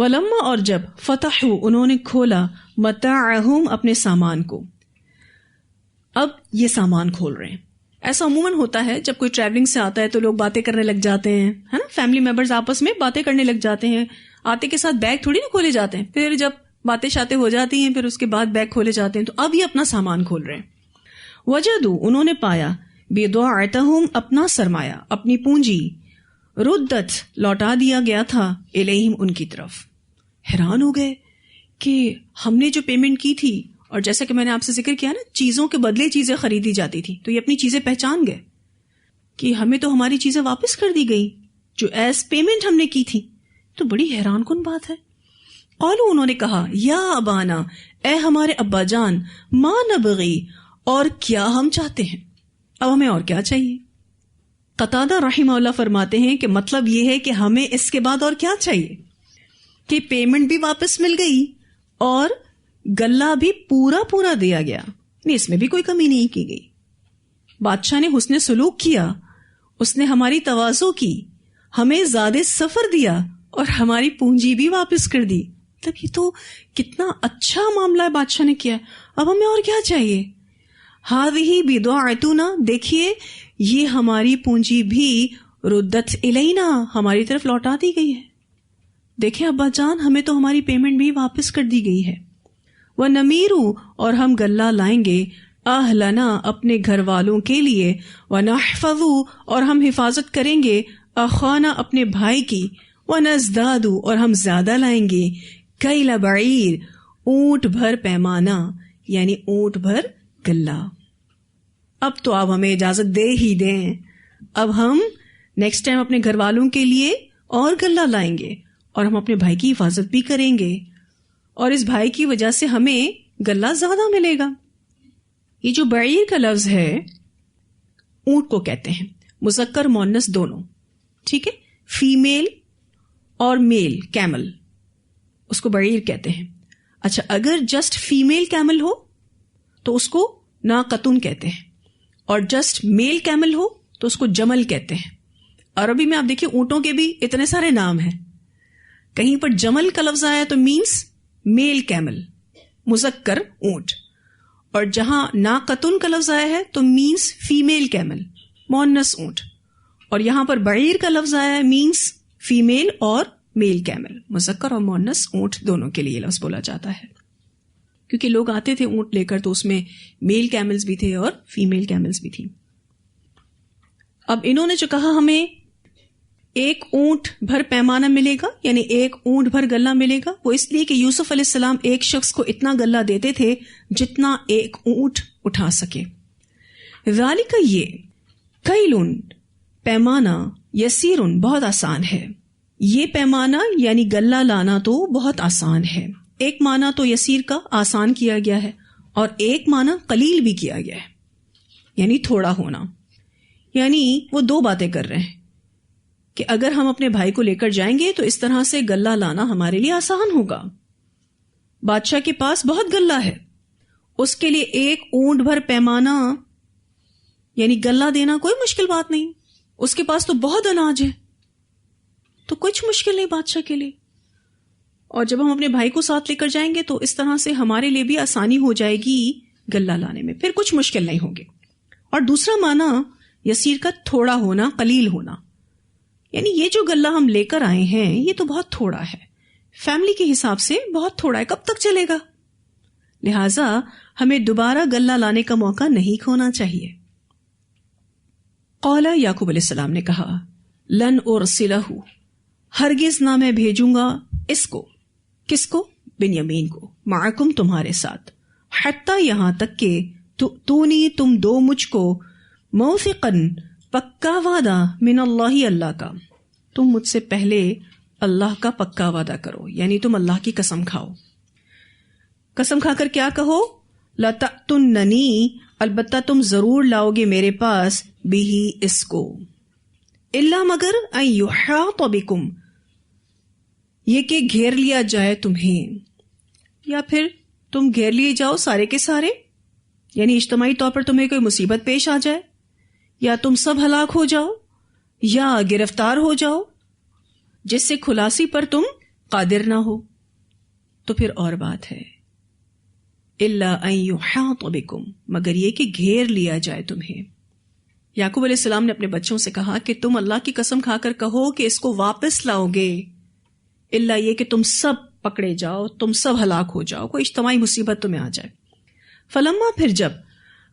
ولما اور جب فتحوا انہوں نے کھولا متاعہم اپنے سامان کو. اب یہ سامان کھول رہے ہیں. ایسا عموماً ہوتا ہے جب کوئی ٹریولنگ سے آتا ہے تو لوگ باتیں کرنے لگ جاتے ہیں, ہے نا, فیملی ممبرز آپس میں باتیں کرنے لگ جاتے ہیں. آتے کے ساتھ بیگ تھوڑی نا کھولے جاتے ہیں, پھر جب باتیں شاتیں ہو جاتی ہیں پھر اس کے بعد بیگ کھولے جاتے ہیں. تو اب یہ اپنا سامان کھول رہے ہیں. وجدوا انہوں نے پایا بضاعتہم اپنا سرمایہ, اپنی پونجی, ردت لوٹا دیا گیا تھا, الیہم ان کی طرف. حیران ہو گئے کہ ہم نے جو پیمنٹ کی تھی, اور جیسا کہ میں نے آپ سے ذکر کیا نا, چیزوں کے بدلے چیزیں خریدی جاتی تھی, تو یہ اپنی چیزیں پہچان گئے کہ ہمیں تو ہماری چیزیں واپس کر دی گئی جو ایز پیمنٹ ہم نے کی تھی. تو بڑی حیران کن بات ہے. قالوا انہوں نے کہا یا ابانا, اے ہمارے ابا جان, ما نبغی, اور کیا ہم چاہتے ہیں, اب ہمیں اور کیا چاہیے. قتادہ رحمہ اللہ فرماتے ہیں کہ مطلب یہ ہے کہ ہمیں اس کے بعد اور کیا چاہیے کہ پیمنٹ بھی واپس مل گئی اور گلہ بھی پورا دیا گیا, نہیں اس میں بھی کوئی کمی نہیں کی گئی. بادشاہ نے حسن سلوک کیا, اس نے ہماری تواضع کی, ہمیں زیادہ سفر دیا اور ہماری پونجی بھی واپس کر دی. تب یہ تو کتنا اچھا معاملہ ہے بادشاہ نے کیا, اب ہمیں اور کیا چاہیے. ہذہ بضاعتنا, دیکھیے یہ ہماری پونجی بھی ردت الینا, ہماری طرف لوٹا دی گئی ہے. دیکھیں ابا جان, ہمیں تو ہماری پیمنٹ بھی واپس کر دی گئی ہے. وَنَمِيرُ, اور ہم گلہ لائیں گے, اہلنا, اپنے گھر والوں کے لیے, وَنَحْفَظُ, اور ہم حفاظت کریں گے, اخوانا, اپنے بھائی کی, وَنَزْدَادُ, اور ہم زیادہ لائیں گے, کَیْلَ بَعِیر, اونٹ بھر پیمانہ, یعنی اونٹ بھر گلہ. اب تو آپ ہمیں اجازت دے ہی دیں, اب ہم نیکسٹ ٹائم اپنے گھر والوں کے لیے اور گلہ لائیں گے, اور ہم اپنے بھائی کی حفاظت بھی کریں گے, اور اس بھائی کی وجہ سے ہمیں گلہ زیادہ ملے گا. یہ جو بعیر کا لفظ ہے اونٹ کو کہتے ہیں, مذکر مؤنث دونوں, ٹھیک ہے, فیمیل اور میل کیمل, اس کو بعیر کہتے ہیں. اچھا, اگر جسٹ فیمیل کیمل ہو تو اس کو ناقتن کہتے ہیں, اور جسٹ میل کیمل ہو تو اس کو جمل کہتے ہیں. عربی میں آپ دیکھیں اونٹوں کے بھی اتنے سارے نام ہیں, کہیں پر جمل کا لفظ آیا تو مینس میل کیمل, مذکر اونٹ, اور جہاں ناقتن کا لفظ آیا ہے تو مینس فیمیل کیمل, مؤنث اونٹ, اور یہاں پر بعیر کا لفظ آیا ہے مینس فیمیل اور میل کیمل, مذکر اور مؤنث اونٹ دونوں کے لیے لفظ بولا جاتا ہے. کیونکہ لوگ آتے تھے اونٹ لے کر تو اس میں میل کیملز بھی تھے اور فیمیل کیملز بھی تھی. اب انہوں نے جو کہا ہمیں ایک اونٹ بھر پیمانہ ملے گا, یعنی ایک اونٹ بھر گلہ ملے گا, وہ اس لیے کہ یوسف علیہ السلام ایک شخص کو اتنا گلہ دیتے تھے جتنا ایک اونٹ اٹھا سکے. ذالک, یہ, کیلن, پیمانہ, یسیرن, بہت آسان ہے. یہ پیمانہ یعنی گلہ لانا تو بہت آسان ہے. ایک معنی تو یسیر کا آسان کیا گیا ہے, اور ایک معنی قلیل بھی کیا گیا ہے, یعنی تھوڑا ہونا. یعنی وہ دو باتیں کر رہے ہیں کہ اگر ہم اپنے بھائی کو لے کر جائیں گے تو اس طرح سے گلہ لانا ہمارے لیے آسان ہوگا. بادشاہ کے پاس بہت گلہ ہے, اس کے لیے ایک اونٹ بھر پیمانہ یعنی گلہ دینا کوئی مشکل بات نہیں. اس کے پاس تو بہت اناج ہے, تو کچھ مشکل نہیں بادشاہ کے لیے. اور جب ہم اپنے بھائی کو ساتھ لے کر جائیں گے تو اس طرح سے ہمارے لیے بھی آسانی ہو جائے گی گلہ لانے میں, پھر کچھ مشکل نہیں ہوگی. اور دوسرا معنی یسیر کا تھوڑا ہونا, قلیل ہونا, یعنی یہ جو گلہ ہم لے کر آئے ہیں یہ تو بہت تھوڑا ہے, فیملی کے حساب سے بہت تھوڑا ہے, کب تک چلے گا, لہٰذا ہمیں دوبارہ گلہ لانے کا موقع نہیں کھونا چاہیے. قال, یعقوب علیہ السلام نے کہا, لن ارسلہ, ہرگز نہ میں بھیجوں گا اس کو. کس کو؟ بنیامین کو, معکم, تمہارے ساتھ, حتی, یہاں تک کہ تونی, تم دو مجھ کو, موثقاً, پکا وعدہ, من اللہ, اللہ کا, تم مجھ سے پہلے اللہ کا پکا وعدہ کرو, یعنی تم اللہ کی قسم کھاؤ. قسم کھا کر کیا کہو, لَتَأْتُنَّنِي, البتہ تم ضرور لاؤ گے میرے پاس, بھی اس کو, الا, مگر, ان یحاط بکم, یہ کہ گھیر لیا جائے تمہیں, یا پھر تم گھیر لیے جاؤ سارے کے سارے, یعنی اجتماعی طور پر تمہیں کوئی مصیبت پیش آ جائے, یا تم سب ہلاک ہو جاؤ, یا گرفتار ہو جاؤ, جس سے خلاصی پر تم قادر نہ ہو تو پھر اور بات ہے. الا ان یحاط بکم، مگر یہ کہ گھیر لیا جائے تمہیں. یعقوب علیہ السلام نے اپنے بچوں سے کہا کہ تم اللہ کی قسم کھا کر کہو کہ اس کو واپس لاؤ گے، الا یہ کہ تم سب پکڑے جاؤ، تم سب ہلاک ہو جاؤ، کوئی اجتماعی مصیبت تمہیں آ جائے. فلما، پھر جب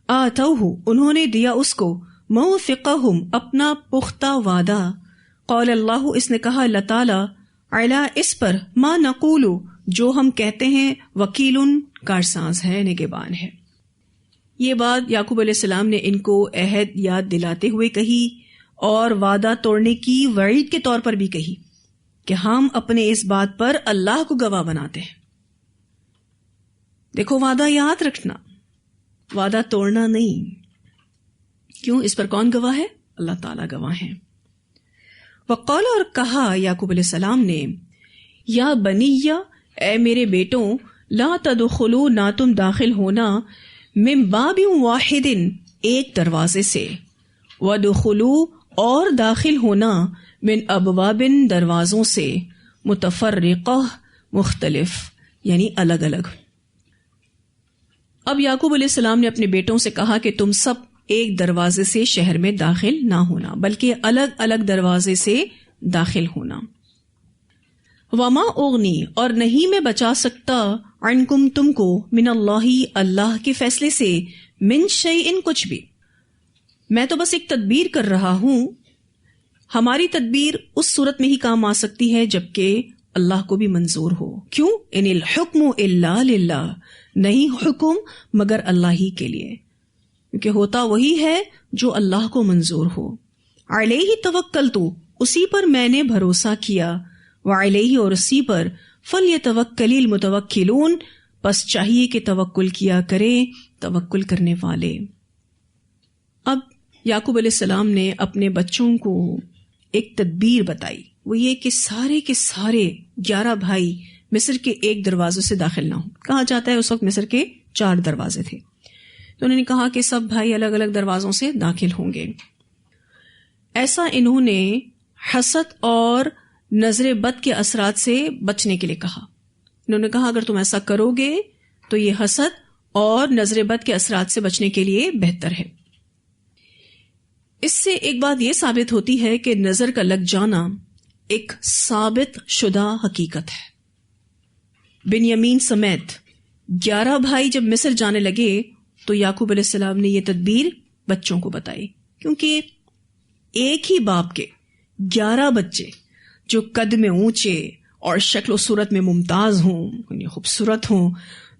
آتوہ، انہوں نے دیا اس کو، موثقہم، اپنا پختہ وعدہ، قال اللہ، اس نے کہا اللہ تعالی، علی، اس پر، ما نقول، جو ہم کہتے ہیں، وکیل، کارساز ہے، نگہبان ہے. یہ بات یعقوب علیہ السلام نے ان کو عہد یاد دلاتے ہوئے کہی اور وعدہ توڑنے کی وعید کے طور پر بھی کہی کہ ہم اپنے اس بات پر اللہ کو گواہ بناتے ہیں. دیکھو، وعدہ یاد رکھنا، وعدہ توڑنا نہیں. کیوں؟ اس پر کون گواہ ہے؟ اللہ تعالیٰ گواہ ہیں. وقال، اور کہا یعقوب علیہ السلام نے، یا بنیہ، اے میرے بیٹوں، لا تدخلوا، نہ تم داخل ہونا، من باب واحد، ایک دروازے سے، ودخلوا، اور داخل ہونا، من ابواب، دروازوں سے، متفرقہ، مختلف، یعنی الگ الگ. اب یعقوب علیہ السلام نے اپنے بیٹوں سے کہا کہ تم سب ایک دروازے سے شہر میں داخل نہ ہونا، بلکہ الگ الگ دروازے سے داخل ہونا. وما اغنی، اور نہیں میں بچا سکتا، عنکم، تم کو، من اللہ، اللہ کے فیصلے سے، من شیئن، کچھ بھی. میں تو بس ایک تدبیر کر رہا ہوں. ہماری تدبیر اس صورت میں ہی کام آ سکتی ہے جبکہ اللہ کو بھی منظور ہو. کیوں؟ ان الحکم الا للہ، نہیں حکم مگر اللہ ہی کے لیے، کیونکہ ہوتا وہی ہے جو اللہ کو منظور ہو. علیہ توکلت، اسی پر میں نے بھروسہ کیا، وعلیہ، اور اسی پر، فلیتوکل المتوکلون، پس چاہیے کہ توکل کیا کرے توکل کرنے والے. اب یعقوب علیہ السلام نے اپنے بچوں کو ایک تدبیر بتائی، وہ یہ کہ سارے کے سارے 11 بھائی مصر کے ایک دروازے سے داخل نہ ہوں. کہا جاتا ہے اس وقت مصر کے 4 دروازے تھے، تو انہوں نے کہا کہ سب بھائی الگ الگ دروازوں سے داخل ہوں گے. ایسا انہوں نے حسد اور نظر بد کے اثرات سے بچنے کے لیے کہا. انہوں نے کہا اگر تم ایسا کرو گے تو یہ حسد اور نظر بد کے اثرات سے بچنے کے لیے بہتر ہے. اس سے ایک بات یہ ثابت ہوتی ہے کہ نظر کا لگ جانا ایک ثابت شدہ حقیقت ہے. بنیامین سمیت 11 بھائی جب مصر جانے لگے تو یعقوب علیہ السلام نے یہ تدبیر بچوں کو بتائی، کیونکہ ایک ہی باپ کے 11 بچے جو قد میں اونچے اور شکل و صورت میں ممتاز ہوں، یعنی خوبصورت ہوں،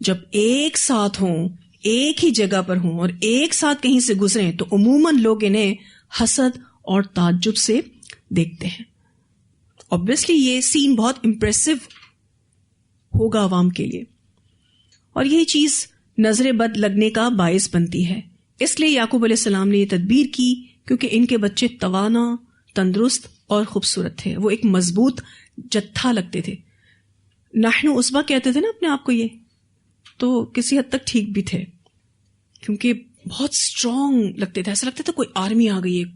جب ایک ساتھ ہوں، ایک ہی جگہ پر ہوں اور ایک ساتھ کہیں سے گزریں تو عموماً لوگ انہیں حسد اور تعجب سے دیکھتے ہیں. obviously یہ سین بہت امپریسو ہوگا عوام کے لیے، اور یہی چیز نظر بد لگنے کا باعث بنتی ہے. اس لیے یعقوب علیہ السلام نے یہ تدبیر کی، کیونکہ ان کے بچے توانا، تندرست اور خوبصورت تھے. وہ ایک مضبوط جتھا لگتے تھے. نحن عصبہ کہتے تھے نا اپنے آپ کو، یہ تو کسی حد تک ٹھیک بھی تھے، کیونکہ بہت اسٹرانگ لگتے تھے. ایسا لگتا تھا کوئی آرمی آ گئی ہے،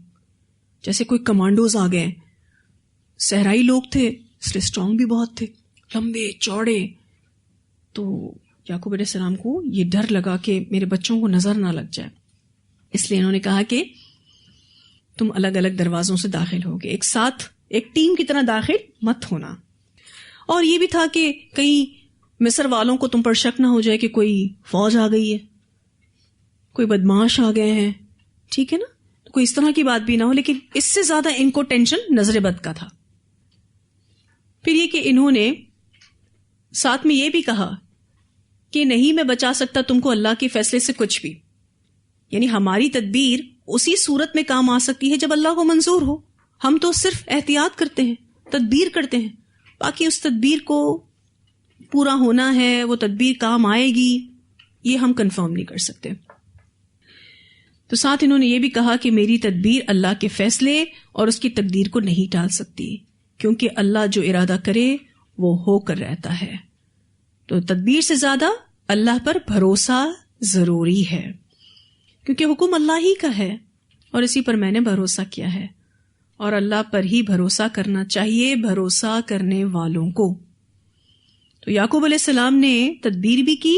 جیسے کوئی کمانڈوز آ گئے. صحرائی لوگ تھے اس لیے اسٹرانگ بھی بہت تھے، لمبے چوڑے. تو یعقوب علیہ السلام کو یہ ڈر لگا کہ میرے بچوں کو نظر نہ لگ جائے، اس لیے انہوں نے کہا کہ تم الگ الگ دروازوں سے داخل ہوگے، ایک ساتھ ایک ٹیم کی طرح داخل مت ہونا. اور یہ بھی تھا کہ کہیں مصر والوں کو تم پر شک نہ ہو جائے کہ کوئی فوج آ گئی ہے، کوئی بدماش آ گئے ہیں، ٹھیک ہے نا، تو کوئی اس طرح کی بات بھی نہ ہو. لیکن اس سے زیادہ ان کو ٹینشن نظر بد کا تھا. پھر یہ کہ انہوں نے ساتھ میں یہ بھی کہا کہ نہیں میں بچا سکتا تم کو اللہ کے فیصلے سے کچھ بھی، یعنی ہماری تدبیر اسی صورت میں کام آ سکتی ہے جب اللہ کو منظور ہو. ہم تو صرف احتیاط کرتے ہیں، تدبیر کرتے ہیں، باقی اس تدبیر کو پورا ہونا ہے، وہ تدبیر کام آئے گی، یہ ہم کنفرم نہیں کر سکتے. تو ساتھ انہوں نے یہ بھی کہا کہ میری تدبیر اللہ کے فیصلے اور اس کی تقدیر کو نہیں ٹال سکتی، کیونکہ اللہ جو ارادہ کرے وہ ہو کر رہتا ہے. تو تدبیر سے زیادہ اللہ پر بھروسہ ضروری ہے، کیونکہ حکم اللہ ہی کا ہے اور اسی پر میں نے بھروسہ کیا ہے، اور اللہ پر ہی بھروسہ کرنا چاہیے بھروسہ کرنے والوں کو. تو یعقوب علیہ السلام نے تدبیر بھی کی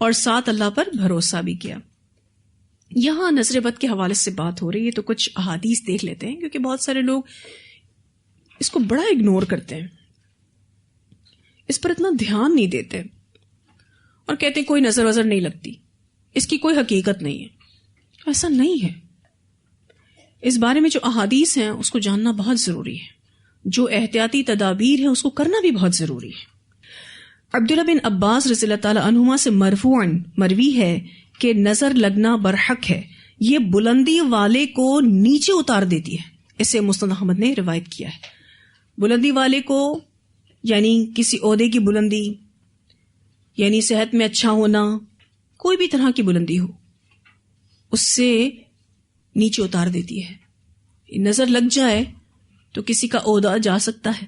اور ساتھ اللہ پر بھروسہ بھی کیا. یہاں نظر بد کے حوالے سے بات ہو رہی ہے تو کچھ احادیث دیکھ لیتے ہیں، کیونکہ بہت سارے لوگ اس کو بڑا اگنور کرتے ہیں، اس پر اتنا دھیان نہیں دیتے اور کہتے ہیں کوئی نظر وظر نہیں لگتی، اس کی کوئی حقیقت نہیں ہے. ایسا نہیں ہے. اس بارے میں جو احادیث ہیں اس کو جاننا بہت ضروری ہے. جو احتیاطی تدابیر ہے اس کو کرنا بھی بہت ضروری ہے. عبداللہ بن عباس رضی اللہ تعالی عنہما سے مرفوعاً مروی ہے کہ نظر لگنا برحق ہے، یہ بلندی والے کو نیچے اتار دیتی ہے. اسے مسند احمد نے روایت کیا ہے. بلندی والے کو یعنی کسی عہدے کی بلندی، یعنی صحت میں اچھا ہونا، کوئی بھی طرح کی بلندی ہو، اس سے نیچے اتار دیتی ہے. نظر لگ جائے تو کسی کا عہدہ جا سکتا ہے،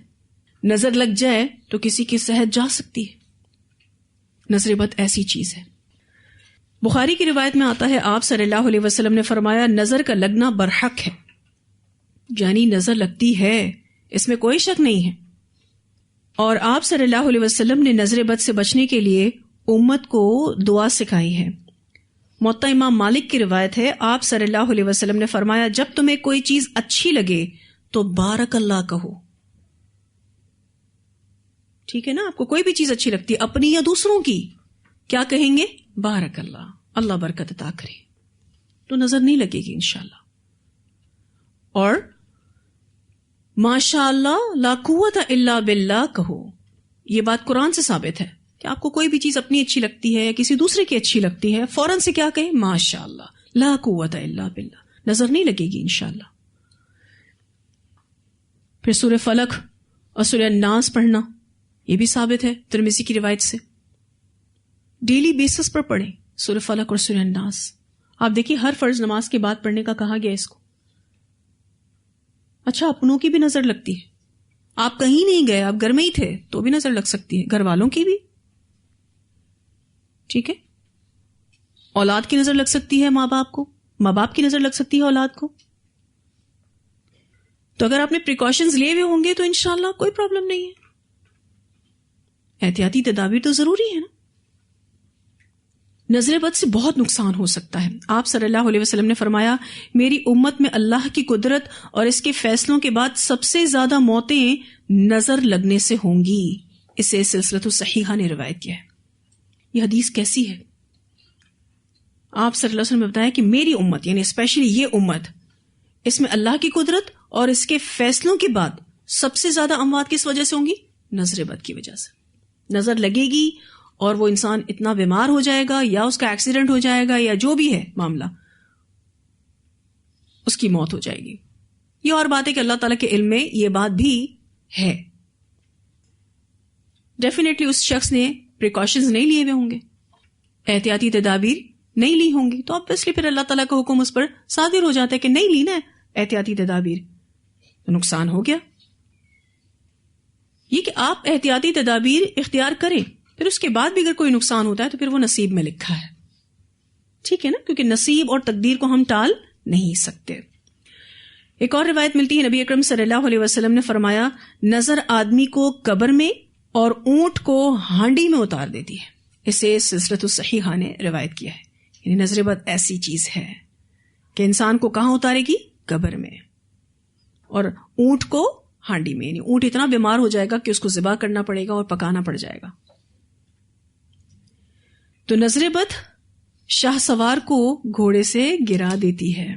نظر لگ جائے تو کسی کی صحت جا سکتی ہے. نظر بد ایسی چیز ہے. بخاری کی روایت میں آتا ہے آپ صلی اللہ علیہ وسلم نے فرمایا نظر کا لگنا برحق ہے، یعنی نظر لگتی ہے، اس میں کوئی شک نہیں ہے. اور آپ صلی اللہ علیہ وسلم نے نظر بد سے بچنے کے لیے امت کو دعا سکھائی ہے. موطا امام مالک کی روایت ہے آپ صلی اللہ علیہ وسلم نے فرمایا جب تمہیں کوئی چیز اچھی لگے تو بارک اللہ کہو. ٹھیک ہے نا، آپ کو کوئی بھی چیز اچھی لگتی ہے اپنی یا دوسروں کی، کیا کہیں گے؟ بارک اللہ، اللہ برکت عطا کرے. تو نظر نہیں لگے گی انشاءاللہ. اور ماشاء اللہ لا قوت الا باللہ کہو. یہ بات قرآن سے ثابت ہے کہ آپ کو کوئی بھی چیز اپنی اچھی لگتی ہے یا کسی دوسرے کی اچھی لگتی ہے، فوراً سے کیا کہیں؟ ماشاء اللہ لا قوت الا باللہ. نظر نہیں لگے گی انشاءاللہ. پھر سورہ فلق اور سورہ الناس پڑھنا، یہ بھی ثابت ہے ترمذی کی روایت سے. ڈیلی بیسس پر پڑھیں سورہ فلق اور سورہ الناس. آپ دیکھیے ہر فرض نماز کے بعد پڑھنے کا کہا گیا اس کو. اچھا اپنوں کی بھی نظر لگتی ہے، آپ کہیں نہیں گئے، آپ گھر میں ہی تھے تو بھی نظر لگ سکتی ہے، گھر والوں کی بھی. ٹھیک ہے، اولاد کی نظر لگ سکتی ہے ماں باپ کو، ماں باپ کی نظر لگ سکتی ہے اولاد کو. تو اگر آپ نے پریکاشنز لیے ہوئے ہوں گے تو انشاءاللہ کوئی پرابلم نہیں ہے. احتیاطی تدابیر تو ضروری ہے نا. نظر بد سے بہت نقصان ہو سکتا ہے. آپ صلی اللہ علیہ وسلم نے فرمایا میری امت میں اللہ کی قدرت اور اس کے فیصلوں کے بعد سب سے زیادہ موتیں نظر لگنے سے ہوں گی. اسے سلسلۃ الصحیحہ نے روایت کیا ہے. یہ حدیث کیسی ہے؟ آپ صلی اللہ علیہ وسلم نے بتایا کہ میری امت یعنی اسپیشلی یہ امت، اس میں اللہ کی قدرت اور اس کے فیصلوں کے بعد سب سے زیادہ اموات کس وجہ سے ہوں گی؟ نظر بد کی وجہ سے. نظر لگے گی اور وہ انسان اتنا بیمار ہو جائے گا یا اس کا ایکسیڈنٹ ہو جائے گا یا جو بھی ہے معاملہ، اس کی موت ہو جائے گی. یہ اور بات ہے کہ اللہ تعالیٰ کے علم میں یہ بات بھی ہے. ڈیفینیٹلی اس شخص نے پریکاشنز نہیں لیے ہوئے ہوں گے، احتیاطی تدابیر نہیں لی ہوں گی، تو obviously پھر اللہ تعالیٰ کا حکم اس پر صادر ہو جاتا ہے کہ نہیں لی نا احتیاطی تدابیر، تو نقصان ہو گیا. یہ کہ آپ احتیاطی تدابیر اختیار کریں، پھر اس کے بعد بھی اگر کوئی نقصان ہوتا ہے تو پھر وہ نصیب میں لکھا ہے. ٹھیک ہے نا، کیونکہ نصیب اور تقدیر کو ہم ٹال نہیں سکتے. ایک اور روایت ملتی ہے نبی اکرم صلی اللہ علیہ وسلم نے فرمایا نظر آدمی کو قبر میں اور اونٹ کو ہانڈی میں اتار دیتی ہے. اسے سلسلۃ الصحیحہ نے روایت کیا ہے. یعنی نظر بد ایسی چیز ہے کہ انسان کو کہاں اتارے گی؟ قبر میں، اور اونٹ کو ہانڈی میں. یعنی اونٹ اتنا بیمار ہو جائے گا کہ اس کو ذبح کرنا پڑے گا اور پکانا پڑ جائے گا. تو نظر بد شاہ سوار کو گھوڑے سے گرا دیتی ہے.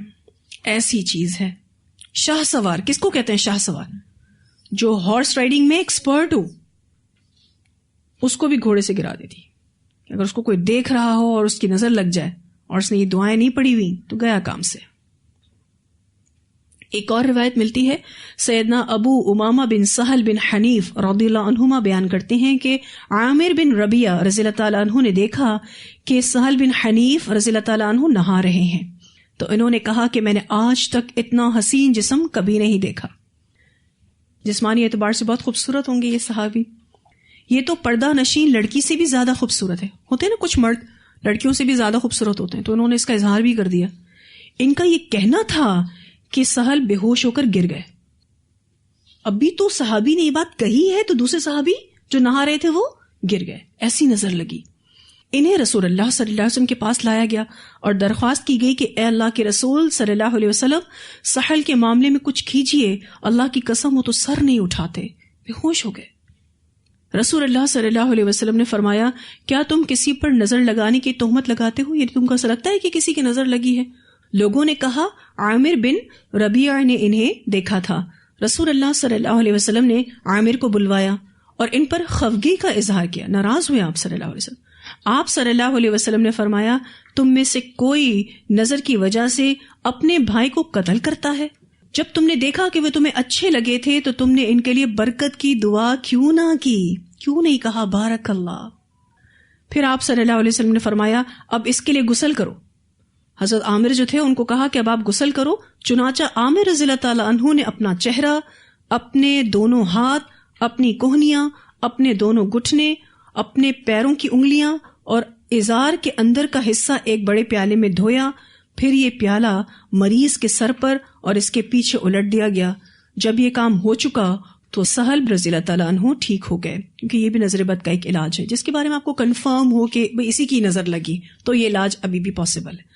ایسی چیز ہے. شاہ سوار کس کو کہتے ہیں؟ شاہ سوار جو ہارس رائڈنگ میں ایکسپرٹ ہو، اس کو بھی گھوڑے سے گرا دیتی. اگر اس کو کوئی دیکھ رہا ہو اور اس کی نظر لگ جائے اور اس نے یہ دعائیں نہیں پڑھی ہوئی تو گیا کام سے. ایک اور روایت ملتی ہے سیدنا ابو امامہ بن سہل بن حنیف رضی اللہ عنہما بیان کرتے ہیں کہ عامر بن ربیہ رضی اللہ تعالیٰ عنہ نے دیکھا کہ سہل بن حنیف رضی اللہ تعالیٰ عنہ نہا رہے ہیں، تو انہوں نے کہا کہ میں نے آج تک اتنا حسین جسم کبھی نہیں دیکھا. جسمانی اعتبار سے بہت خوبصورت ہوں گے یہ صحابی. یہ تو پردہ نشین لڑکی سے بھی زیادہ خوبصورت ہے. ہوتے ہیں نا کچھ مرد لڑکیوں سے بھی زیادہ خوبصورت ہوتے ہیں، تو انہوں نے اس کا اظہار بھی کر دیا. ان کا یہ کہنا تھا کہ سہل بے ہوش ہو کر گر گئے. ابھی تو صحابی نے یہ بات کہی ہے تو دوسرے صحابی جو نہا رہے تھے وہ گر گئے. ایسی نظر لگی. انہیں رسول اللہ صلی اللہ علیہ وسلم کے پاس لایا گیا اور درخواست کی گئی کہ اے اللہ کے رسول صلی اللہ علیہ وسلم سہل کے معاملے میں کچھ کیجئے. اللہ کی قسم وہ تو سر نہیں اٹھاتے, بے ہوش ہو گئے. رسول اللہ صلی اللہ علیہ وسلم نے فرمایا کیا تم کسی پر نظر لگانے کی تہمت لگاتے ہو؟ یعنی تم کو ایسا لگتا ہے کہ کسی کی نظر لگی ہے؟ لوگوں نے کہا عامر بن ربیعہ نے انہیں دیکھا تھا. رسول اللہ صلی اللہ علیہ وسلم نے عامر کو بلوایا اور ان پر خفگی کا اظہار کیا. ناراض ہوئے آپ صلی اللہ علیہ وسلم. آپ صلی اللہ علیہ وسلم نے فرمایا تم میں سے کوئی نظر کی وجہ سے اپنے بھائی کو قتل کرتا ہے؟ جب تم نے دیکھا کہ وہ تمہیں اچھے لگے تھے تو تم نے ان کے لیے برکت کی دعا کیوں نہ کی؟ کیوں نہیں کہا بارک اللہ؟ پھر آپ صلی اللہ علیہ وسلم نے فرمایا اب اس کے لیے غسل کرو. حضرت عامر جو تھے ان کو کہا کہ اب آپ غسل کرو. چنانچہ عامر رضی اللہ تعالی عنہ نے اپنا چہرہ، اپنے دونوں ہاتھ، اپنی کوہنیاں، اپنے دونوں گھٹنے، اپنے پیروں کی انگلیاں اور ازار کے اندر کا حصہ ایک بڑے پیالے میں دھویا. پھر یہ پیالہ مریض کے سر پر اور اس کے پیچھے الٹ دیا گیا. جب یہ کام ہو چکا تو سہل رضی اللہ تعالیٰ عنہ ٹھیک ہو گئے، کیونکہ یہ بھی نظر بد کا ایک علاج ہے جس کے بارے میں آپ کو کنفرم ہو کہ اسی کی نظر لگی تو یہ علاج ابھی بھی پاسبل ہے.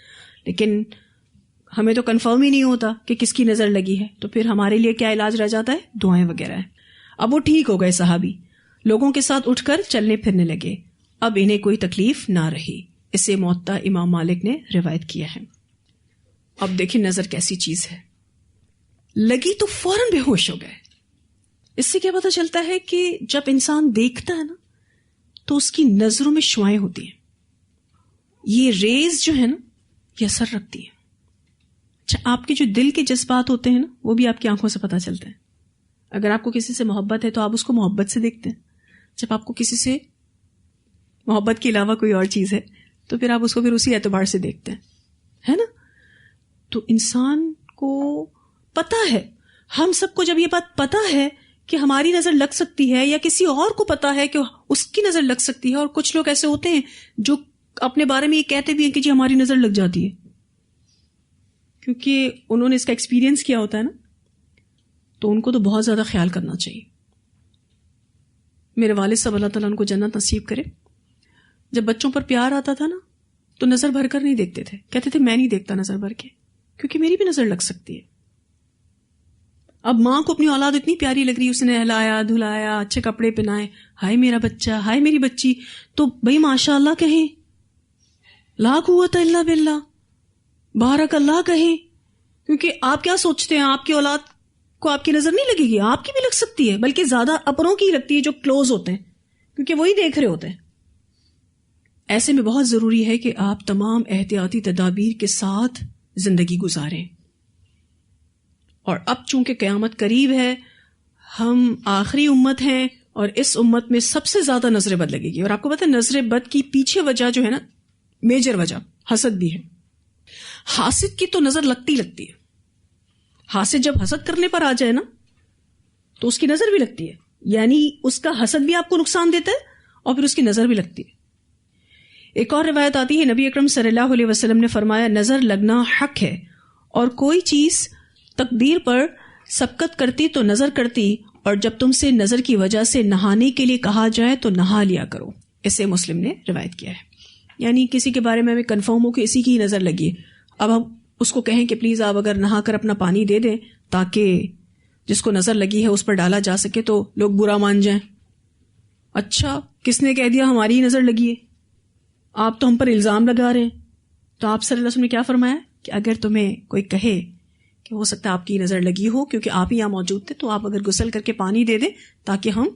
لیکن ہمیں تو کنفرم ہی نہیں ہوتا کہ کس کی نظر لگی ہے، تو پھر ہمارے لیے کیا علاج رہ جاتا ہے؟ دعائیں وغیرہ ہے. اب وہ ٹھیک ہو گئے صحابی، لوگوں کے ساتھ اٹھ کر چلنے پھرنے لگے. اب انہیں کوئی تکلیف نہ رہی. اسے موطا امام مالک نے روایت کیا ہے. اب دیکھیں نظر کیسی چیز ہے. لگی تو فوراً بے ہوش ہو گئے. اس سے کیا پتہ چلتا ہے کہ جب انسان دیکھتا ہے نا تو اس کی نظروں میں شعاعیں ہوتی ہیں. یہ ریز جو ہے نا یہ اثر رکھتی ہیں. اچھا، آپ کے جو دل کے جذبات ہوتے ہیں نا وہ بھی آپ کی آنکھوں سے پتہ چلتے ہیں. اگر آپ کو کسی سے محبت ہے تو آپ اس کو محبت سے دیکھتے ہیں. جب آپ کو کسی سے محبت کے علاوہ کوئی اور چیز ہے تو پھر آپ اس کو پھر اسی اعتبار سے دیکھتے ہیں، ہے نا. تو انسان کو پتہ ہے، ہم سب کو جب یہ بات پتہ ہے کہ ہماری نظر لگ سکتی ہے یا کسی اور کو پتہ ہے کہ اس کی نظر لگ سکتی ہے، اور کچھ لوگ ایسے ہوتے ہیں جو اپنے بارے میں یہ کہتے بھی ہیں کہ جی ہماری نظر لگ جاتی ہے، کیونکہ انہوں نے اس کا ایکسپیرینس کیا ہوتا ہے نا. تو ان کو تو بہت زیادہ خیال کرنا چاہیے. میرے والد صاحب اللہ تعالیٰ ان کو جنت نصیب کرے، جب بچوں پر پیار آتا تھا نا تو نظر بھر کر نہیں دیکھتے تھے. کہتے تھے میں نہیں دیکھتا نظر بھر کے، کیونکہ میری بھی نظر لگ سکتی ہے. اب ماں کو اپنی اولاد اتنی پیاری لگ رہی، اس نے نہلایا دھلایا، اچھے کپڑے پہنائے، ہائے میرا بچہ، ہائے میری بچی، تو بھائی ماشاء اللہ کہیں، لا قوت الا باللہ، بارک اللہ کہیں. کیونکہ آپ کیا سوچتے ہیں آپ کی اولاد کو آپ کی نظر نہیں لگے گی؟ آپ کی بھی لگ سکتی ہے، بلکہ زیادہ اپنوں کی لگتی ہے جو کلوز ہوتے ہیں، کیونکہ وہی دیکھ رہے ہوتے ہیں. ایسے میں بہت ضروری ہے کہ آپ تمام احتیاطی تدابیر کے ساتھ زندگی گزاریں. اور اب چونکہ قیامت قریب ہے، ہم آخری امت ہیں اور اس امت میں سب سے زیادہ نظر بد لگے گی. اور آپ کو پتہ ہے نظر بد کی پیچھے وجہ جو ہے نا، میجر وجہ حسد بھی ہے. حاسد کی تو نظر لگتی ہے. حاسد جب حسد کرنے پر آ جائے نا تو اس کی نظر بھی لگتی ہے، یعنی اس کا حسد بھی آپ کو نقصان دیتا ہے اور پھر اس کی نظر بھی لگتی ہے. ایک اور روایت آتی ہے، نبی اکرم صلی اللہ علیہ وسلم نے فرمایا نظر لگنا حق ہے، اور کوئی چیز تقدیر پر سبقت کرتی تو نظر کرتی، اور جب تم سے نظر کی وجہ سے نہانے کے لیے کہا جائے تو نہا لیا کرو. اسے مسلم نے روایت کیا ہے. یعنی کسی کے بارے میں ہمیں کنفرم ہو کہ اسی کی نظر لگی ہے، اب ہم اس کو کہیں کہ پلیز آپ اگر نہا کر اپنا پانی دے دیں تاکہ جس کو نظر لگی ہے اس پر ڈالا جا سکے، تو لوگ برا مان جائیں. اچھا کس نے کہہ دیا ہماری نظر لگی ہے، آپ تو ہم پر الزام لگا رہے ہیں. تو آپ صلی اللہ علیہ وسلم نے کیا فرمایا کہ اگر تمہیں کوئی کہے کہ ہو سکتا ہے آپ کی نظر لگی ہو کیونکہ آپ ہی یہاں موجود تھے، تو آپ اگر غسل کر کے پانی دے دیں تاکہ ہم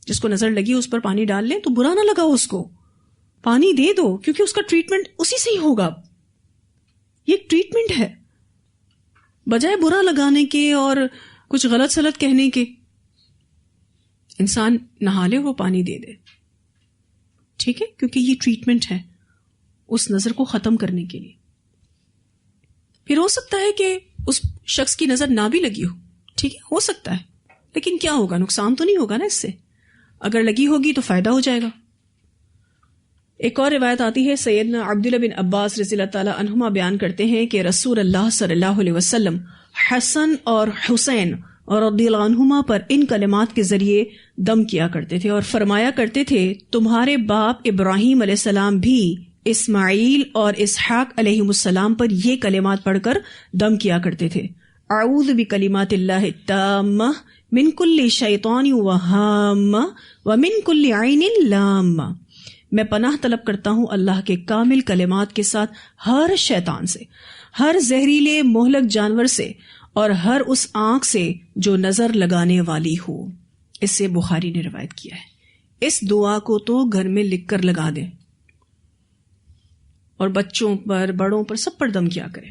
جس کو نظر لگی اس پر پانی ڈال لیں، تو برا نہ لگا اس کو، پانی دے دو، کیونکہ اس کا ٹریٹمنٹ اسی سے ہی ہوگا. یہ ایک ٹریٹمنٹ ہے، بجائے برا لگانے کے اور کچھ غلط سلط کہنے کے. انسان نہا لے، وہ پانی دے دے، ٹھیک ہے، کیونکہ یہ ٹریٹمنٹ ہے اس نظر کو ختم کرنے کے لیے. پھر ہو سکتا ہے کہ اس شخص کی نظر نہ بھی لگی ہو، ٹھیک ہے، ہو سکتا ہے، لیکن کیا ہوگا، نقصان تو نہیں ہوگا نا اس سے. اگر لگی ہوگی تو فائدہ ہو جائے گا. ایک اور روایت آتی ہے، سیدنا عبداللہ بن عباس رضی اللہ تعالی عنہما بیان کرتے ہیں کہ رسول اللہ صلی اللہ علیہ وسلم حسن اور حسین اور رضی اللہ عنہما پر ان کلمات کے ذریعے دم کیا کرتے تھے اور فرمایا کرتے تھے تمہارے باپ ابراہیم علیہ السلام بھی اسماعیل اور اسحاق علیہم السلام پر یہ کلمات پڑھ کر دم کیا کرتے تھے، اعوذ بکلمات اللہ التامہ من کل شیطان وہامہ ومن کل عین لامہ، میں پناہ طلب کرتا ہوں اللہ کے کامل کلمات کے ساتھ ہر شیطان سے، ہر زہریلے مہلک جانور سے، اور ہر اس آنکھ سے جو نظر لگانے والی ہو۔ اس سے بخاری نے روایت کیا ہے۔ اس دعا کو تو گھر میں لکھ کر لگا دیں اور بچوں پر، بڑوں پر، سب پر دم کیا کریں۔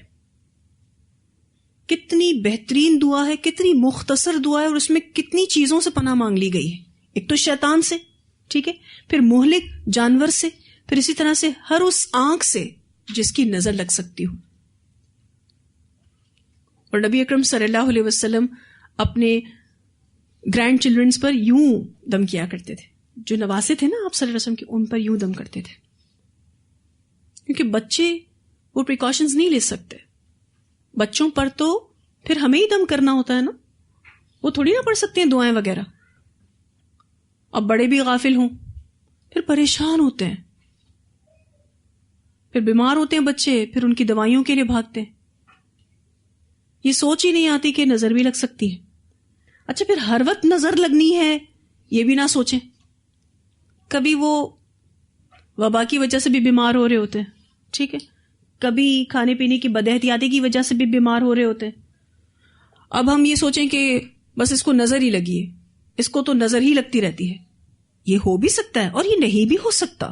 کتنی بہترین دعا ہے، کتنی مختصر دعا ہے، اور اس میں کتنی چیزوں سے پناہ مانگ لی گئی ہے۔ ایک تو شیطان سے، ٹھیک ہے، پھر مہلک جانور سے، پھر اسی طرح سے ہر اس آنکھ سے جس کی نظر لگ سکتی ہو۔ اور نبی اکرم صلی اللہ علیہ وسلم اپنے گرینڈ چلڈرنز پر یوں دم کیا کرتے تھے، جو نواسے تھے نا آپ صلی اللہ علیہ وسلم کے، ان پر یوں دم کرتے تھے، کیونکہ بچے وہ پریکاشنز نہیں لے سکتے۔ بچوں پر تو پھر ہمیں ہی دم کرنا ہوتا ہے نا، وہ تھوڑی نہ پڑھ سکتے ہیں دعائیں وغیرہ۔ اب بڑے بھی غافل ہوں پھر پریشان ہوتے ہیں، پھر بیمار ہوتے ہیں بچے، پھر ان کی دوائیوں کے لیے بھاگتے ہیں، یہ سوچ ہی نہیں آتی کہ نظر بھی لگ سکتی ہے۔ اچھا پھر ہر وقت نظر لگنی ہے یہ بھی نہ سوچیں، کبھی وہ وبا کی وجہ سے بھی بیمار ہو رہے ہوتے ہیں، ٹھیک ہے، کبھی کھانے پینے کی بد احتیاطی کی وجہ سے بھی بیمار ہو رہے ہوتے ہیں۔ اب ہم یہ سوچیں کہ بس اس کو نظر ہی لگی ہے، اس کو تو نظر ہی لگتی رہتی ہے، یہ ہو بھی سکتا ہے اور یہ نہیں بھی ہو سکتا،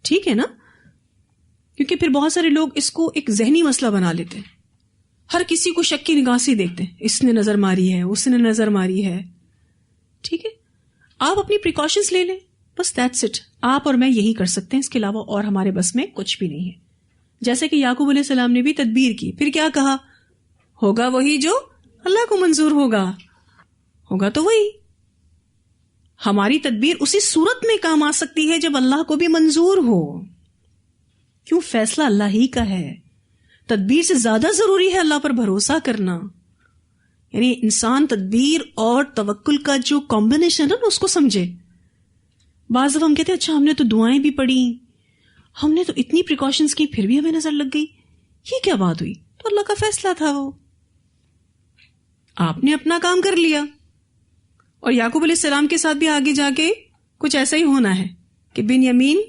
ٹھیک ہے نا، کیونکہ پھر بہت سارے لوگ اس کو ایک ذہنی مسئلہ بنا لیتے ہیں، ہر کسی کو شک کی نگاہ سے دیکھتے ہیں، اس نے نظر ماری ہے، اس نے نظر ماری ہے، ٹھیک ہے، آپ اپنی پریکاشنز لے لیں، بس دیٹس اٹ، آپ اور میں یہی کر سکتے ہیں، اس کے علاوہ اور ہمارے بس میں کچھ بھی نہیں ہے۔ جیسے کہ یعقوب علیہ السلام نے بھی تدبیر کی، پھر کیا کہا، ہوگا وہی جو اللہ کو منظور ہوگا، ہوگا تو وہی۔ ہماری تدبیر اسی صورت میں کام آ سکتی ہے جب اللہ کو بھی منظور ہو، کیوں، فیصلہ اللہ ہی کا ہے۔ تدبیر سے زیادہ ضروری ہے اللہ پر بھروسہ کرنا، یعنی انسان تدبیر اور توکل کا جو کمبینیشن ہے نا اس کو سمجھے۔ بعض دفعہ ہم کہتے ہیں اچھا ہم نے تو دعائیں بھی پڑھی، ہم نے تو اتنی پریکاشنز کی، پھر بھی ہمیں نظر لگ گئی، یہ کیا بات ہوئی؟ تو اللہ کا فیصلہ تھا، وہ آپ نے اپنا کام کر لیا۔ اور یعقوب علیہ السلام کے ساتھ بھی آگے جا کے کچھ ایسا ہی ہونا ہے کہ بنیامین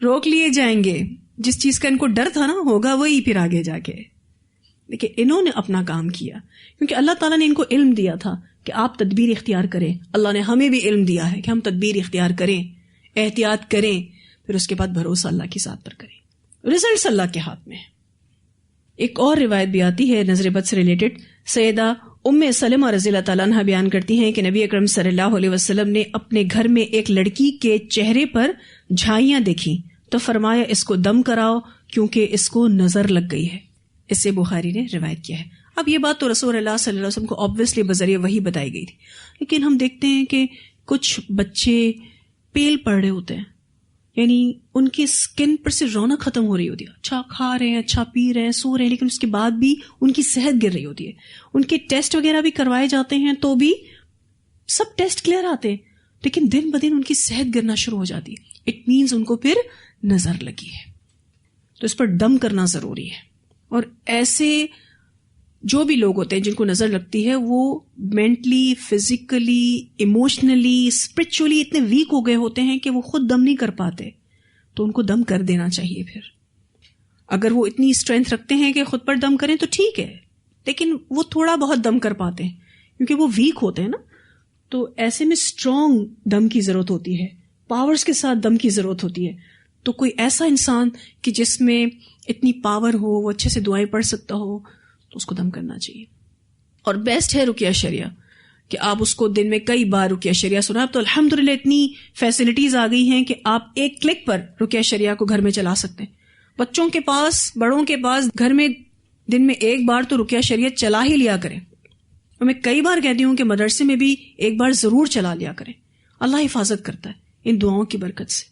روک لیے جائیں گے، جس چیز کا ان کو ڈر تھا نا ہوگا وہی پھر آگے جا کے۔ لیکن انہوں نے اپنا کام کیا کیونکہ اللہ تعالیٰ نے ان کو علم دیا تھا کہ آپ تدبیر اختیار کریں، اللہ نے ہمیں بھی علم دیا ہے کہ ہم تدبیر اختیار کریں، احتیاط کریں، پھر اس کے بعد بھروسہ اللہ کی ذات پر کریں، رزلٹس اللہ کے ہاتھ میں ہے۔ ایک اور روایت بھی آتی ہے نظر بد سے ریلیٹڈ، سیدہ ام سلمہ رضی اللہ تعالیٰ عنہ بیان کرتی ہیں کہ نبی اکرم صلی اللہ علیہ وسلم نے اپنے گھر میں ایک لڑکی کے چہرے پر جھائیاں دیکھی تو فرمایا اس کو دم کراؤ کیونکہ اس کو نظر لگ گئی ہے۔ اس سے بخاری نے روایت کیا ہے۔ اب یہ بات تو رسول اللہ صلی اللہ علیہ وسلم کو obviously بذریعہ وحی بتائی گئی تھی، لیکن ہم دیکھتے ہیں کہ کچھ بچے پیل پڑ رہے ہوتے ہیں، یعنی ان کی سکن پر سے رونق ختم ہو رہی ہوتی ہے، اچھا کھا رہے ہیں، اچھا پی رہے ہیں، سو رہے ہیں، لیکن اس کے بعد بھی ان کی صحت گر رہی ہوتی ہے۔ ان کے ٹیسٹ وغیرہ بھی کروائے جاتے ہیں تو بھی سب ٹیسٹ کلیئر آتے ہیں، لیکن دن بدن ان کی صحت گرنا شروع ہو جاتی ہے، اٹ مینز ان کو پھر نظر لگی ہے، تو اس پر دم کرنا ضروری ہے۔ اور ایسے جو بھی لوگ ہوتے ہیں جن کو نظر لگتی ہے وہ مینٹلی، فزیکلی، ایموشنلی، اسپرچولی اتنے ویک ہو گئے ہوتے ہیں کہ وہ خود دم نہیں کر پاتے، تو ان کو دم کر دینا چاہیے۔ پھر اگر وہ اتنی اسٹرینتھ رکھتے ہیں کہ خود پر دم کریں تو ٹھیک ہے، لیکن وہ تھوڑا بہت دم کر پاتے ہیں کیونکہ وہ ویک ہوتے ہیں نا، تو ایسے میں اسٹرانگ دم کی ضرورت ہوتی ہے، پاورز کے ساتھ دم کی ضرورت ہوتی ہے۔ تو کوئی ایسا انسان کہ جس میں اتنی پاور ہو، وہ اچھے سے دعائیں پڑھ سکتا ہو، تو اس کو دم کرنا چاہیے۔ اور بیسٹ ہے رقیہ شریعہ، کہ آپ اس کو دن میں کئی بار رقیہ شریعہ سنا۔ تو الحمدللہ اتنی فیسلٹیز آ گئی ہیں کہ آپ ایک کلک پر رقیہ شریعہ کو گھر میں چلا سکتے ہیں۔ بچوں کے پاس، بڑوں کے پاس گھر میں دن میں ایک بار تو رقیہ شریعہ چلا ہی لیا کریں۔ اور میں کئی بار کہتی ہوں کہ مدرسے میں بھی ایک بار ضرور چلا لیا کریں، اللہ حفاظت کرتا ہے ان دعاؤں کی برکت سے۔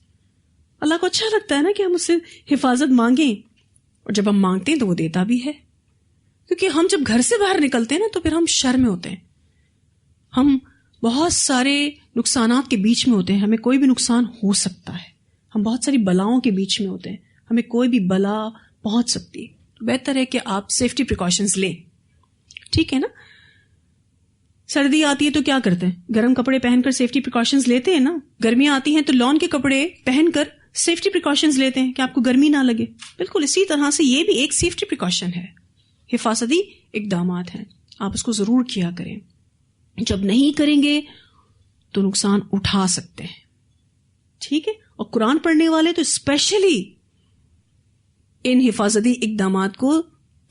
اللہ کو اچھا لگتا ہے نا کہ ہم اس سے حفاظت مانگیں، اور جب ہم مانگتے ہیں تو وہ دیتا بھی ہے۔ کیونکہ ہم جب گھر سے باہر نکلتے ہیں نا تو پھر ہم شر میں ہوتے ہیں، ہم بہت سارے نقصانات کے بیچ میں ہوتے ہیں، ہمیں کوئی بھی نقصان ہو سکتا ہے، ہم بہت ساری بلاؤں کے بیچ میں ہوتے ہیں، ہمیں کوئی بھی بلا پہنچ سکتی ہے. تو بہتر ہے کہ آپ سیفٹی پریکاشنز لیں. ٹھیک ہے نا؟ سردی آتی ہے تو کیا کرتے ہیں؟ گرم کپڑے پہن کر سیفٹی پریکاشنز لیتے ہیں نا. گرمیاں آتی ہیں تو لان کے کپڑے پہن کر سیفٹی پریکاشنز لیتے ہیں کہ آپ کو گرمی نہ لگے. بالکل اسی طرح سے یہ بھی ایک سیفٹی پریکاشن ہے، حفاظتی اقدامات ہیں، آپ اس کو ضرور کیا کریں. جب نہیں کریں گے تو نقصان اٹھا سکتے ہیں. ٹھیک ہے؟ اور قرآن پڑھنے والے تو اسپیشلی ان حفاظتی اقدامات کو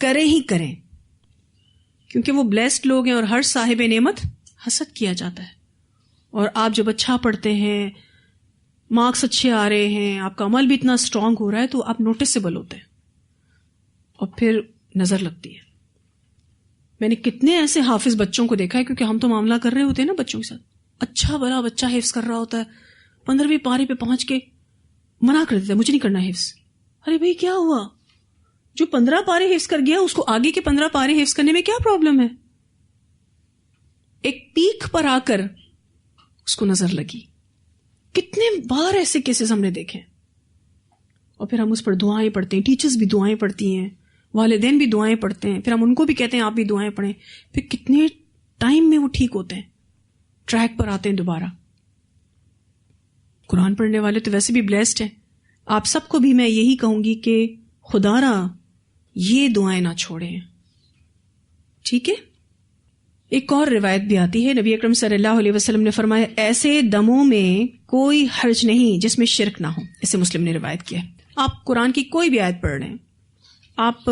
کریں ہی کریں، کیونکہ وہ بلیسڈ لوگ ہیں اور ہر صاحب نعمت حسد کیا جاتا ہے. اور آپ جب اچھا پڑھتے ہیں، مارکس اچھے آ رہے ہیں، آپ کا عمل بھی اتنا اسٹرانگ ہو رہا ہے تو آپ نوٹسیبل ہوتے ہیں اور پھر نظر لگتی ہے. میں نے کتنے ایسے حافظ بچوں کو دیکھا ہے، کیونکہ ہم تو معاملہ کر رہے ہوتے ہیں نا بچوں کے ساتھ. اچھا بڑا بچہ حفظ کر رہا ہوتا ہے، 15ویں پارے پہ پہنچ کے منع کر دیتا ہے، مجھے نہیں کرنا حفظ. ارے بھائی کیا ہوا؟ جو 15 پارے حفظ کر گیا اس کو آگے کے 15 پارے حفظ کرنے میں کیا پرابلم ہے؟ ایک پیک پر آ کر اس کو نظر لگی. کتنے بار ایسے کیسز ہم نے دیکھے. اور پھر ہم اس پر دعائیں پڑھتے ہیں، ٹیچرز بھی دعائیں پڑھتی ہیں، والدین بھی دعائیں پڑھتے ہیں، پھر ہم ان کو بھی کہتے ہیں آپ بھی دعائیں پڑھیں. پھر کتنے ٹائم میں وہ ٹھیک ہوتے ہیں، ٹریک پر آتے ہیں دوبارہ. قرآن پڑھنے والے تو ویسے بھی بلیسڈ ہیں. آپ سب کو بھی میں یہی کہوں گی کہ خدا را یہ دعائیں نہ چھوڑیں. ٹھیک ہے؟ ایک اور روایت بھی آتی ہے، نبی اکرم صلی اللہ علیہ وسلم نے فرمایا ایسے دموں میں کوئی حرج نہیں جس میں شرک نہ ہو. اسے مسلم نے روایت کیا. آپ قرآن کی کوئی بھی آیت پڑھ رہے ہیں، آپ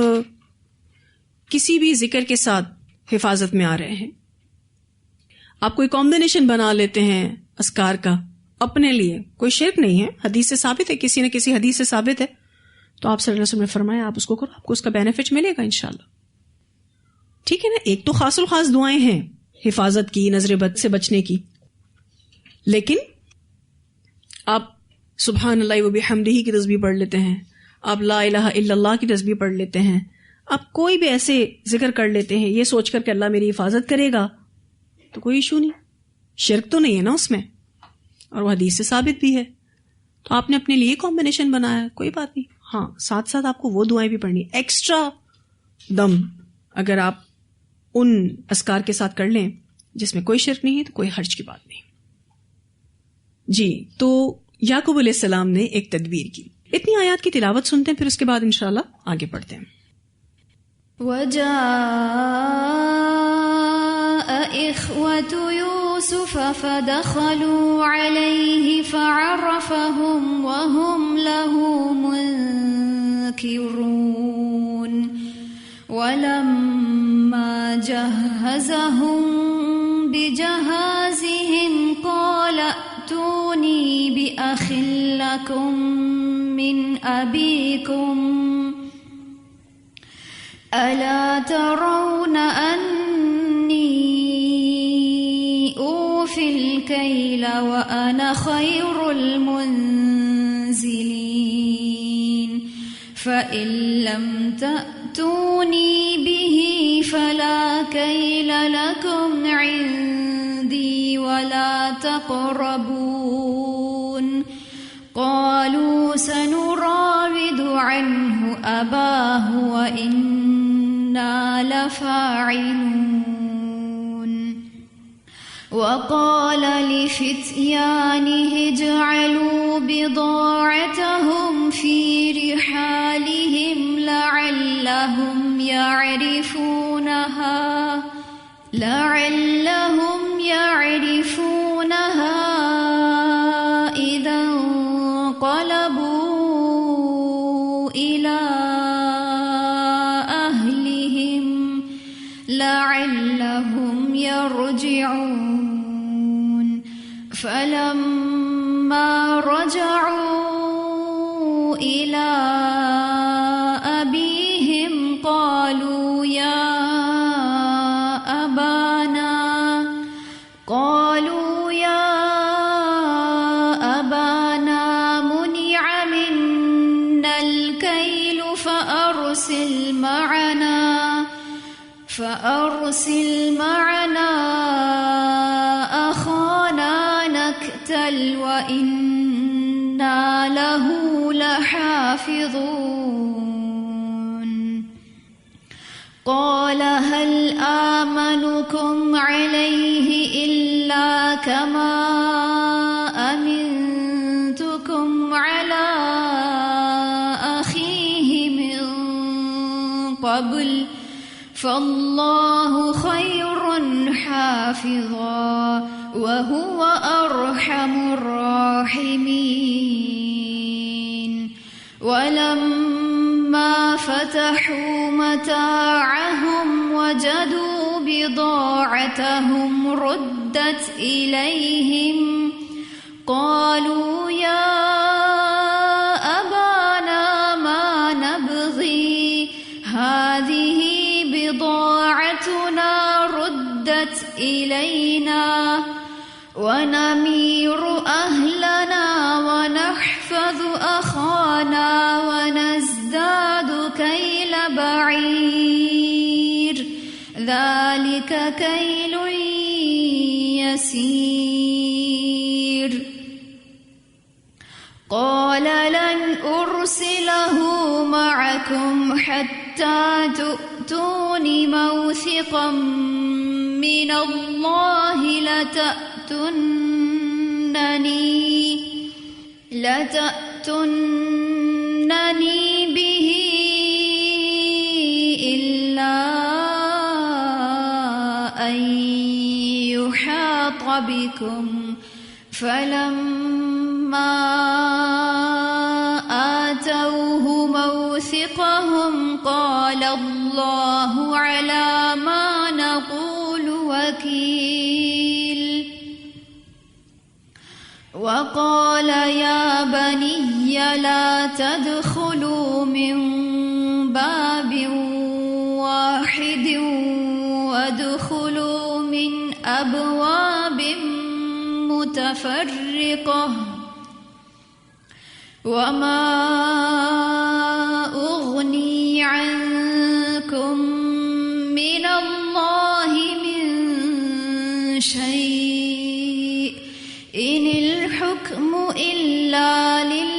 کسی بھی ذکر کے ساتھ حفاظت میں آ رہے ہیں، آپ کوئی کمبینیشن بنا لیتے ہیں اذکار کا اپنے لیے، کوئی شرک نہیں ہے، حدیث سے ثابت ہے، کسی نہ کسی حدیث سے ثابت ہے، تو آپ صلی اللہ علیہ وسلم نے فرمایا آپ اس کو کرو، آپ کو اس کا بینیفٹ ملے گا انشاءاللہ. ٹھیک ہے نا؟ ایک تو خاص الخاص دعائیں ہیں حفاظت کی، نظر بد سے بچنے کی، لیکن آپ سبحان اللہ و بحمدہ کی تسبیح پڑھ لیتے ہیں، آپ لا الہ الا اللہ کی تسبیح پڑھ لیتے ہیں، آپ کوئی بھی ایسے ذکر کر لیتے ہیں یہ سوچ کر کہ اللہ میری حفاظت کرے گا، تو کوئی ایشو نہیں، شرک تو نہیں ہے نا اس میں، اور وہ حدیث سے ثابت بھی ہے. تو آپ نے اپنے لیے کمبینیشن بنایا، کوئی بات نہیں. ہاں ساتھ ساتھ آپ کو وہ دعائیں بھی پڑھنی ایکسٹرا دم. اگر آپ ان اذکار کے ساتھ کر لیں جس میں کوئی شرک نہیں ہے تو کوئی حرج کی بات نہیں. جی، تو یعقوب علیہ السلام نے ایک تدبیر کی. اتنی آیات کی تلاوت سنتے ہیں، پھر اس کے بعد انشاءاللہ آگے پڑھتے ہیں. وَجَاءَ إِخْوَةُ يُوسُفَ فَدَخَلُوا عَلَيْهِ فَعَرَّفَهُمْ وَهُمْ لَهُ مُنْكِرُونَ. وَلَمَّا جَهَّزَهُمْ بِجَهَازِهِمْ قَالَ ائْتُونِي بِأَخٍ لَكُمْ مِنْ أَبِيكُمْ أَلَا تَرَوْنَ أَنِّي أُوفِي الْكَيْلَ وَأَنَا خَيْرُ الْمُنْزِلِينَ. فَإِنْ لَمْ تَأْتُونِي بِهِ فَلَا كَيْلَ لَكُمْ عِنْدِي وَلَا تَقْرَبُونَ. قَالُوا سَنُرَاوِدُ عَنْهُ أَبَاهُ وَإِنَّا لَفَاعِلُونَ. وَقَالَ لِفِتْيَانِهِ اجْعَلُوا بِضَاعَتَهُمْ فِي رِحَالِهِمْ لَعَلَّهُمْ يَعْرِفُونَهَا إِذَا انقلبوا إِلَى أَهْلِهِمْ لَعَلَّهُمْ يَرْجِعُونَ. فَلَمَّا رَجَعُوا إِلَى أَبِيهِمْ قَالُوا يَا أَبَانَا مُنِعَ مِنَّا الْكَيْلُ فَأَرْسِلْ فأرسل معنا أخانا نكتل وإنا له لحافظون قال هل آمنكم عليه إلا كما أمنتكم على أخيه من قبل فالله خير حافظا وهو أرحم الراحمين ولما فتحوا متاعهم وجدوا بضاعتهم ردت إليهم قالوا يا أبانا ما نبغي هذه بضاعتنا ردت إلينا ونمير أهلنا ونحفظ أخانا ونزداد كيل بعير ذلك كيل يسير قال لن أرسله معكم حتى تؤتون موثقا من الله لتأتونني به إلا أن يحاط بكم فلما آتوه موثقهم قال الله على ما نقول وكيل وقال يا بني لا تدخلوا من باب واحد وادخلوا من أبواب متفرقة وما أغني عنكم من الله من شيء إن الحكم إلا لله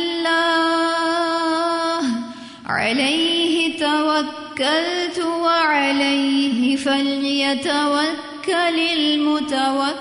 عليه توكلت وعليه فليتوكل المتوكلون